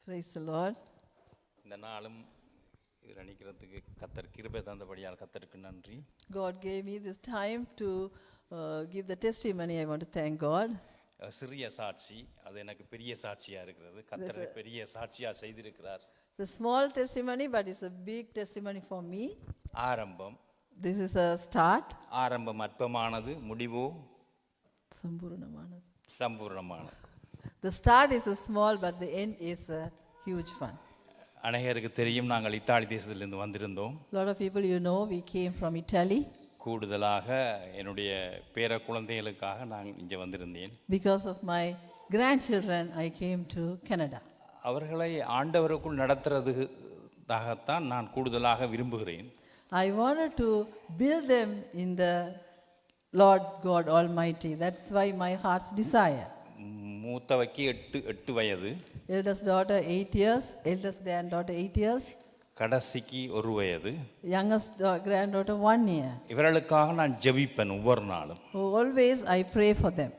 Praise the Lord. இந்த நாளும் இதில் நிற்கிறதுக்கு கத்தர் கிருபை தந்தபடியால் கத்தருக்கு நன்றி. God gave me this time to give the testimony. I want to thank God. சிறிய சாட்சி அது எனக்கு பெரிய சாட்சியா இருக்கிறது. கத்தர் பெரிய சாட்சியா செய்திருக்கிறார். The small testimony, but it's a big testimony for me. ஆரம்பம். This is a start. ஆரம்பம் அற்பமானது, முடிவோ சம்பூர்ணமானது. The start is a small, but the end is a huge fun. அநேகருக்கு தெரியும், நாங்கள் இத்தாலி தேசத்திலிருந்து வந்திருந்தோம். A lot of people, you know, we came from Italy. கூடுதலாக என்னுடைய பேர குழந்தைகளுக்காக நான் இங்கே வந்திருந்தேன். Because of my grandchildren, I came to Canada. அவர்களை ஆண்டவருக்குள் நடத்துறதுக்காகத்தான் நான் கூடுதலாக விரும்புகிறேன். I wanted to build them in the Lord God Almighty. That's why my heart's desire. மூத்தவைக்கு 8 வயது, Eldest daughter 8 years, eldest granddaughter 8 years, கடைசிக்கு 1 வயது. youngest granddaughter 1 year. இவர்களுக்காக நான் ஜெபிப்பேன் ஒவ்வொரு நாளும். Always I pray for them.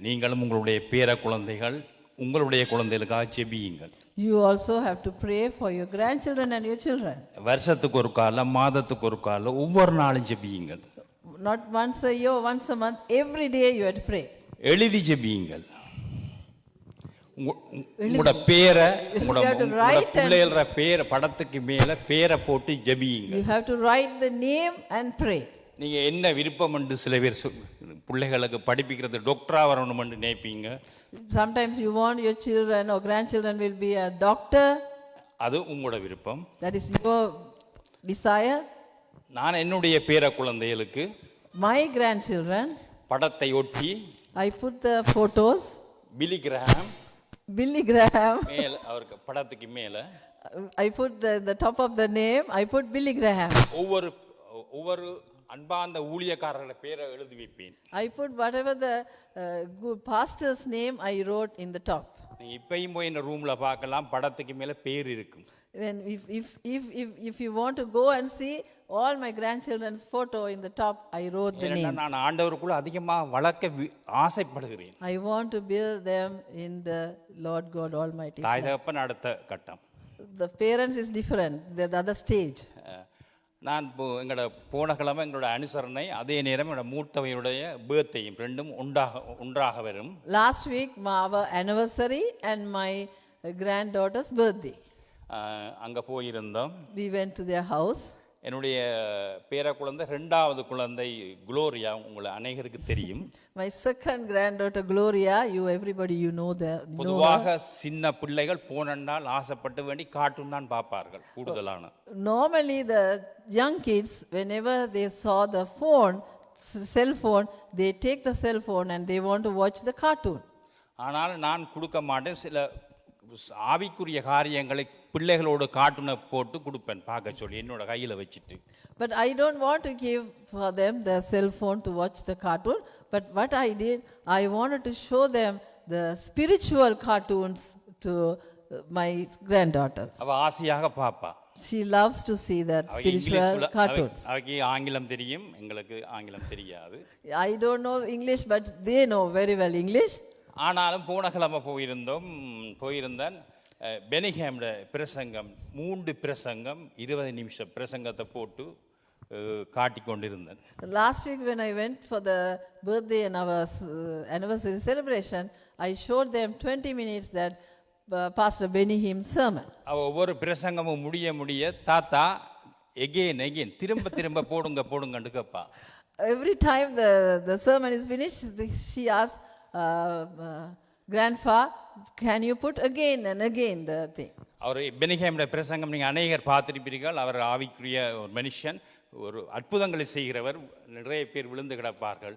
நீங்களும் உங்களுடைய பேர குழந்தைகள் உங்களுடைய குழந்தைகளுக்காக ஜெபியுங்கள். You also have to pray for your grandchildren and your children. வருஷத்துக்கு ஒரு கால, மாதத்துக்கு ஒரு கால, ஒவ்வொரு நாளும் ஜெபியுங்கள். Not once a year, once a month, every day you have to pray. எழுதி ஜெபியுங்கள். உங்களோட பேரை, உங்களோட பிள்ளைகளோட பேரை படத்துக்கு மேல பேரை போட்டு ஜெபியுங்கள். You have to write the name and pray. நீங்க என்ன விருப்பம் என்று சில பேர் பிள்ளைகளுக்கு படிப்பிக்கிறது டாக்டரா வரணும் என்று நினைப்பீங்க. Sometimes you want your children or grandchildren will be a doctor. அது உங்களோட விருப்பம். That is your desire. நான் என்னுடைய பேர குழந்தைகளுக்கு My grandchildren, படத்தை ஒட்டி I put the photos. Billy Graham மேல அவருக்கு படத்துக்கு மேல I put the top of the name, I put Billy Graham. ஒவ்வொரு அன்பார்ந்த ஊழியக்காரர்கள பேரை எழுதி வைப்பேன். I put whatever the good pastor's name I wrote in the top. நீங்க இப்பயும் போய் இந்த ரூம்ல பார்க்கலாம், படத்துக்கு மேல பேர் இருக்கும். When if you want to go and see all my grandchildren's photo in the top, I wrote the names. நான் ஆண்டவருக்குள்ள அதிகமா வளர்க்க ஆசைப்படுகிறேன். I want to build them in the Lord God Almighty. தாய் தகப்பன் அடுத்த கட்டம். The parents is different, the other stage. நான் எங்களோட போன கிழமை எங்களோட அனுசரணை, அதே நேரம் என்னோட மூத்தவையுடைய பர்த்டேயும் ரெண்டும் ஒன்றாக வரும். Last week our anniversary and my granddaughter's birthday. அங்க போயிருந்தோம். We went to their house. என்னுடைய பேர குழந்தை இரண்டாவது குழந்தை குளோரியா, உங்களை அநேகருக்கு தெரியும். My second granddaughter Gloria, everybody you know that. பொதுவாக சின்ன பிள்ளைகள் போனால் ஆசைப்பட்டு வேண்டி கார்ட்டூன் தான் பார்ப்பார்கள் கூடுதலான. Normally the young kids, whenever they saw the cell phone, they take the cell phone and they want to watch the cartoon. ஆனால் நான் கொடுக்க மாட்டேன். சில ஆவிக்குரிய காரியங்களை பிள்ளைகளோட கார்ட்டூனை போட்டு கொடுப்பேன் பார்க்க சொல்லி என்னோட கையில வச்சிட்டு. But I don't want to give for them the cell phone to watch the cartoon, but what I did, I wanted to show them the spiritual cartoons to my granddaughter. அவ ஆசையாக பாப்பா. She loves to see that spiritual cartoons. அவளுக்கு ஆங்கிலம் தெரியும், எங்களுக்கு ஆங்கிலம் தெரியாது. I don't know English, but they know very well English. ஆனாலும் போன கிழமை போயிருந்தேன். பெனிஹேம்ட பிரசங்கம் 3 பிரசங்கம் 20 நிமிஷம் பிரசங்கத்தை போட்டு காட்டி கொண்டிருந்தேன். Last week when I went for the birthday and our anniversary celebration, I showed them 20 minutes that Pastor Benihim sermon. ஒவ்வொரு பிரசங்கமும் முடிய தாத்தா again திரும்ப போடுங்கன்னு கேப்பா. Every time the sermon is finished, she asks, Grandpa, can you put again and again the thing? அவர் பெனிஹேம்ட பிரசங்கம் நீங்க அநேகர் பார்த்திருப்பீர்கள். அவர் ஆவிக்குரிய ஒரு மனுஷன், ஒரு அற்புதங்களை செய்கிறவர். நிறைய பேர் விழுந்து கிடப்பார்கள்.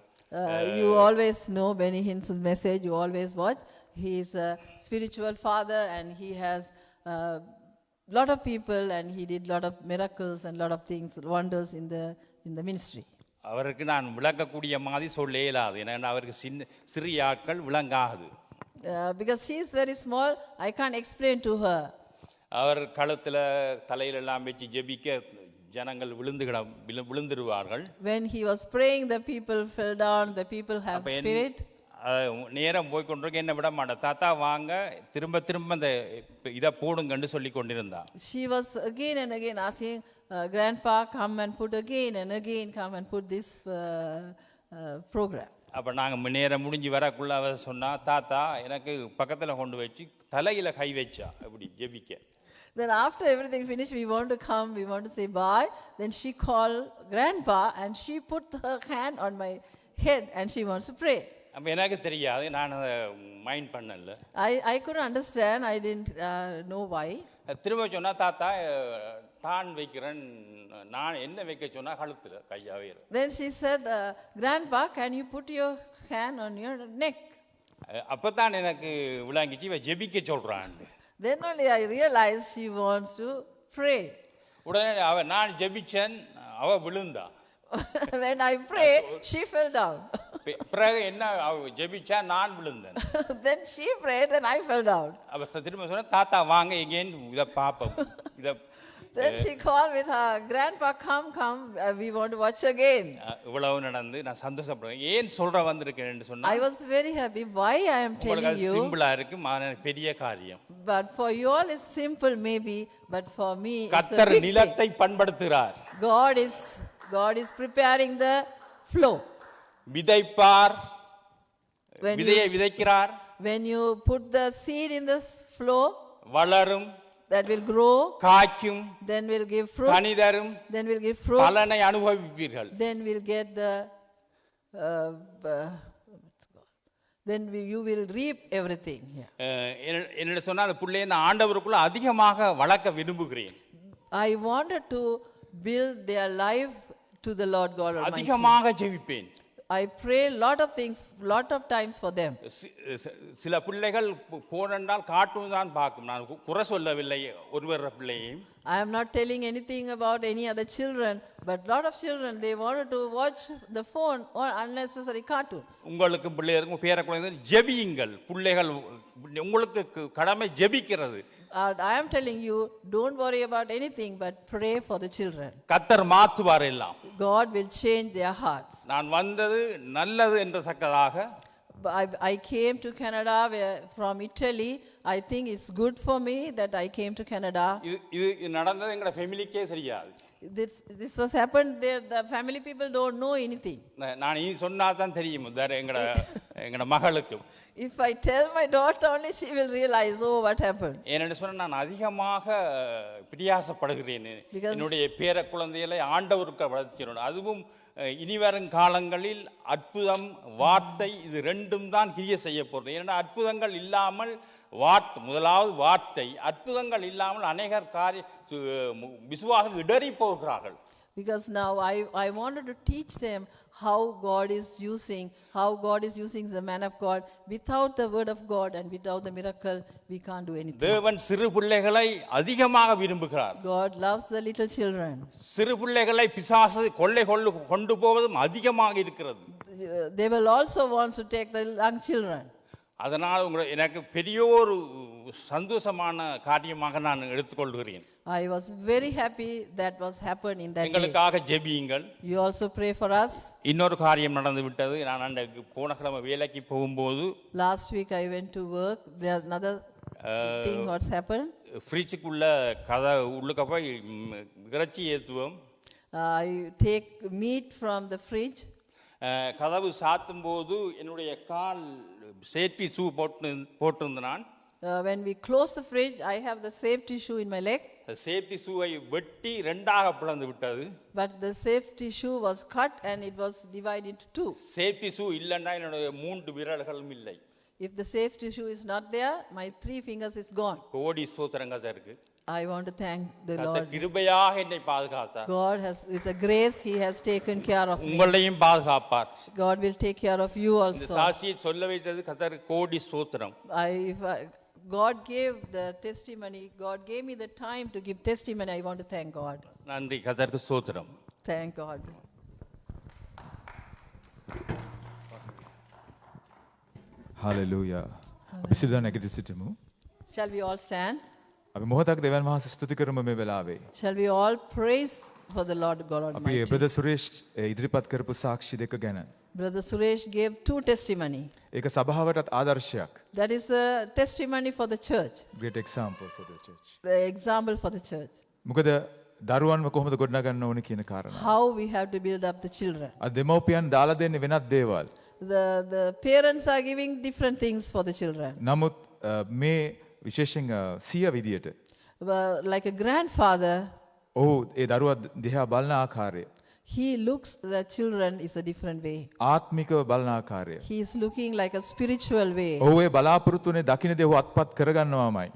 You always know Benihim's message, you always watch. He is a spiritual father and he has lot of people and he did lot of miracles and lot of things, wonders in the ministry. அவருக்கு நான் விளக்கக்கூடிய மாதிரி சொல்ல இயலாது. ஏன்னா அவருக்கு சிறிய ஆட்கள் விளங்காது. Because she is very small, I can't explain to her. அவர் கழுத்துல தலையில எல்லாம் வச்சு ஜெபிக்க ஜனங்கள் விழுந்துருவார்கள். When he was praying, the people fell down, the people have spirit. நேரம் போய் கொண்டிருக்க என்ன விட மாட்டேன் தாத்தா வாங்க திரும்ப திரும்ப இந்த இதை போடுங்கன்னு சொல்லி கொண்டிருந்தா. She was again and again asking, Grandpa, come and put again and again, come and put this program. அப்போ நாங்கள் நேரம் முடிஞ்சு வரக்குள்ள அவ சொன்னா தாத்தா எனக்கு பக்கத்தில் கொண்டு வச்சு தலையில் கை வச்சா அப்படி ஜெபிக்க. Then after everything finished, we want to come, we want to say bye. Then she called Grandpa and she put her hand on my head and she wants to pray. அப்போ எனக்கு தெரியாது, நான் அதை மைண்ட் பண்ணல. I couldn't understand, I didn't know why. திரும்ப சொன்னா தாத்தா நான் வைக்கிறேன், நான் என்ன வைக்க சொன்னா கழுத்துல கையாவே. Then she said, Grandpa, can you put your hand on your neck? அப்பதான் எனக்கு விளங்கிச்சு இவ ஜெபிக்க சொல்றான். Then only I realized she wants to pray. உடனே நான் ஜெபிச்சேன், அவ விழுந்தா. When I prayed, she fell down. பிறகு என்ன ஜெபிச்சா நான் விழுந்தேன். Then she prayed, then I fell down. அவ திரும்ப சொன்னா தாத்தா வாங்க எகேன் இத பாப்போம் இத. Then she called with her, Grandpa, come, we want to watch again. இவ்வளவு நடந்து நான் சந்தோஷப்படுறேன். ஏன் சொல்ற வந்திருக்கேன்னு சொன்னா I was very happy. Why I am telling you? சிம்பிளா இருக்கு, பெரிய காரியம். But for you all it's simple maybe, but for me it's a கர்த்தர் big நிலத்தை பண்படுத்துகிறார். God is preparing the flow. விதைப்பார், விதையை விதைக்கிறார். When you put the seed in this flow, வளரும், that will grow, காய்க்கும், then will give fruit, கனி தரும், then will give fruit, பலனை அனுபவிப்பீர்கள். then will get the you will reap everything. என்னோட சொன்னா அந்த பிள்ளையை நான் ஆண்டவருக்குள்ள அதிகமாக வளர்க்க விரும்புகிறேன். I wanted to build their life to the Lord God Almighty. அதிகமாக ஜெபிப்பேன். I pray lot of times for them. சில பிள்ளைகள் போனென்றால் கார்ட்டூன் தான் பார்க்கும். நான் குறை சொல்லவில்லை ஒருவர் பிள்ளையையும். I am not telling anything about any other children, but lot of children they wanted to watch the phone or unnecessary cartoons. உங்களுக்கு பிள்ளைகளுக்கு பேர குழந்தைகள் ஜெபியுங்கள். பிள்ளைகள் உங்களுக்கு கடமை ஜெபிக்கிறது. I am telling you, don't worry about anything but pray for the children. கர்த்தர் மாற்றுவார் எல்லாம். God will change their hearts. நான் வந்தது நல்லது என்ற சக்கதாக. I came to Canada from Italy. I think it's good for me that I came to Canada. இது நடந்தது எங்க ஃபேமிலிக்கே தெரியாது. This was happened there, the family people don't know anything. நான் நீ சொன்னா தான் தெரியும் எங்கட மகளுக்கு. If I tell my daughter only, she will realize, oh, what happened. ஏனென்று சொன்னா நான் அதிகமாக பிரியாசப்படுகிறேன். என்னுடைய பேர குழந்தைகளை ஆண்டவருக்கு வளர்க்கிறோம். அதுவும் இனிவரும் காலங்களில் அற்புதம், வார்த்தை இது ரெண்டும் தான் கிரியை செய்ய போகிறது. ஏன்னா அற்புதங்கள் இல்லாமல் முதலாவது வார்த்தை, அற்புதங்கள் இல்லாமல் அநேகர் விசுவாசம் இடறி போகிறார்கள். Because now I wanted to teach them how God is using the man of God. Without the word of God and without the miracle, we can't do anything. தேவன் சிறு பிள்ளைகளை அதிகமாக விரும்புகிறார். God loves the little children. சிறு பிள்ளைகளை பிசாசு கொண்டு போவதும் அதிகமாக இருக்கிறது. They will also want to take the young children. அதனால் எனக்கு பெரிய ஒரு சந்தோஷமான காரியமாக நான் எடுத்துக்கொள்கிறேன். I was very happy that was happened in that day. எங்களுக்காக ஜெபியுங்கள். You also pray for us. இன்னொரு காரியம் நடந்து விட்டது. நான் அன்றைக்கு போன கிழமை வேலைக்கு போகும்போது last week I went to work. There another thing what's happened. ஃப்ரிட்ஜுக்குள்ள கதை உள்ளுக்க போய் இறைச்சி ஏற்றுவோம். I take meat from the fridge. கதவு சாத்தும் போது என்னுடைய கால் சேஃப்டி ஷூ போட்டிருந்த நான். When we close the fridge, I have the safety shoe in my leg. Safety ஷூவை வெட்டி ரெண்டாக பிளந்து விட்டது. But the safety shoe was cut and it was divided into two. Safety shoe இல்லைன்னா என்னுடைய 3 விரல்களும் இல்லை. If the safety shoe is not there, my 3 fingers is gone. கோடி ஸ்தோத்திரங்கள் இருக்கு. I want to thank the Lord. கிருபையாக என்னை பாதுகாத்தார். God has, with a grace, He has taken care of me. உங்களையும் பாதுகாப்பார். God will take care of you also. இந்த சாட்சியை சொல்ல வைத்தது கர்த்தர் கோடி ஸ்தோத்திரம். God gave the testimony. God gave me the time to give testimony. I want to thank God. நன்றி கர்த்தருக்கு ஸ்தோத்திரம். Thank God. Hallelujah. අපි සිත නැගිට සිටමු. Shall we all stand? අපි මොහොතක් දෙවියන් වහන්සේ ස්තුති කරමු මේ වෙලාවේ. Shall we all praise for the Lord God Almighty? අපි බ්‍රදර් සුරේෂ් ඉදිරිපත් කරපු සාක්ෂි දෙක ගැන Brother Suresh gave 2 testimony. ඒක සභාවටත් ආදර්ශයක්. That is a testimony for the church, Great example for the church. the example for the church. මොකද දරුවන්ව කොහොමද ගොඩනගන්න ඕනේ කියන කාරණා. How we have to build up the children. අද දෙමව්පියන් දාලා දෙන්නේ වෙනත් දේවල්. The parents are giving different things for the children. නමුත් මේ විශේෂයෙන් සිය විදියට Like a grandfather, ඔහු ඒ දරුවා දිහා බලන ආකාරය he looks the children is a different way. ආත්මිකව බලන ආකාරය. He is looking like a spiritual way. ඔහු ඒ බලාපොරොත්තුනේ දකින්න දේ ඔහු අත්පත් කරගන්නවාමයි.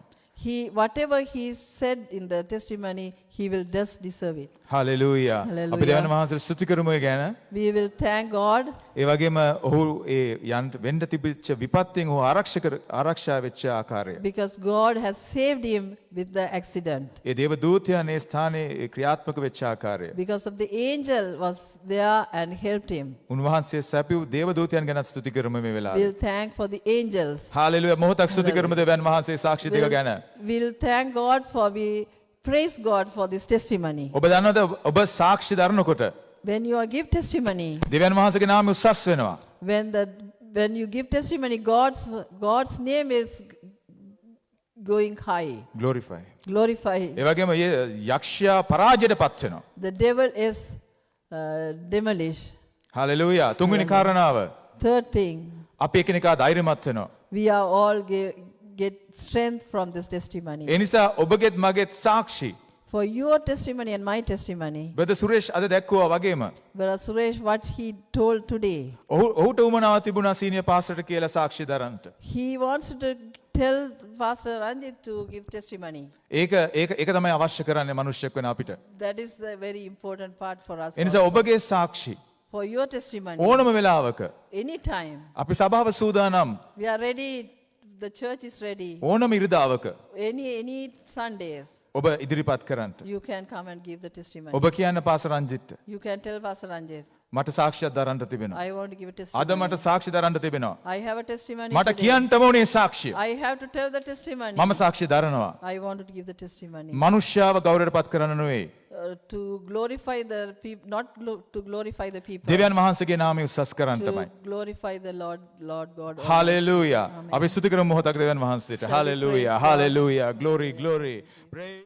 Whatever he said in the testimony, he will just deserve it. Hallelujah. Hallelujah. අපි දෙවියන් වහන්සේට ස්තුති කරමු ඒ ගැන. We will thank God ඒ වගේම ඔහු ඒ යන්ට වෙන්න තිබිච්ච විපත්යෙන් ඔහු ආරක්ෂා වෙච්ච ආකාරය. because God has saved him with the accident. ඒ දේව දූතයන් ඒ ස්ථානයේ ක්‍රියාත්මක වෙච්ච ආකාරය. Because of the angel was there and helped him. උන්වහන්සේ සැපිව් දේව දූතයන් ගැන ස්තුති කරමු මේ වෙලාවේ. We'll thank for the angels. Hallelujah. මොහොතක් ස්තුති කරමු දෙවියන් වහන්සේ සාක්ෂි දෙක ගැන. We'll thank God for we praise God for this testimony. ඔබ දන්නවද ඔබ සාක්ෂි දරනකොට When you give testimony, දෙවියන් වහන්සේගේ නාමය උසස් වෙනවා. when you give testimony, God's name is going high. Glorify. Glorify. ඒ වගේම යක්ෂයා පරාජයටපත් වෙනවා. The devil is demolished. Hallelujah. තුන්වෙනි කාරණාව Third thing, අපි එකිනෙකා ධෛර්යමත් වෙනවා. we are all get strength from this testimony. ඒ නිසා ඔබගේත් මගේත් සාක්ෂි For your testimony and my testimony, brother Suresh අද දැක්කුවා වගේම Brother Suresh, what he told today, ඔහුට උමනාව තිබුණා සීනියර් පාස්ටර්ට කියලා සාක්ෂි දරන්නට. he wants to tell Pastor Ranjit to give testimony. ඒක තමයි අවශ්‍ය කරන්නේ මිනිස්සෙක් වෙන අපිට. That is the very important part for us. ඒ නිසා also. ඔබගේ සාක්ෂි For your testimony, ඕනම වෙලාවක anytime, අපි සභාව සූදානම් we are ready, the church is ready. ඕනම ඉරිදාවක Any Sundays, ඔබ ඉදිරිපත් කරන්නට. you can come and give the testimony. ඔබ කියන්න pastor රංජිත්ට You can tell Pastor Ranjit, මට සාක්ෂියක් දරන්න තිබෙනවා. I want to give a අද testimony. මට සාක්ෂි දරන්න තිබෙනවා. I have a testimony මට today. කියන්නම ඕනේ සාක්ෂිය. I have to tell the testimony. මම සාක්ෂි දරනවා. I wanted to give the testimony. මනුෂ්‍යව ගෞරවයටපත් කරන්න නෙවෙයි. To glorify the people, not to glorify the people. දෙවියන් වහන්සේගේ නාමය උසස් කරන්නටමයි. To glorify the Lord God. Hallelujah. අපි ස්තුති කරමු මොහොතක් දෙවියන් වහන්සේට. Shall we praise hallelujah. God? Hallelujah. Glory, glory. Praise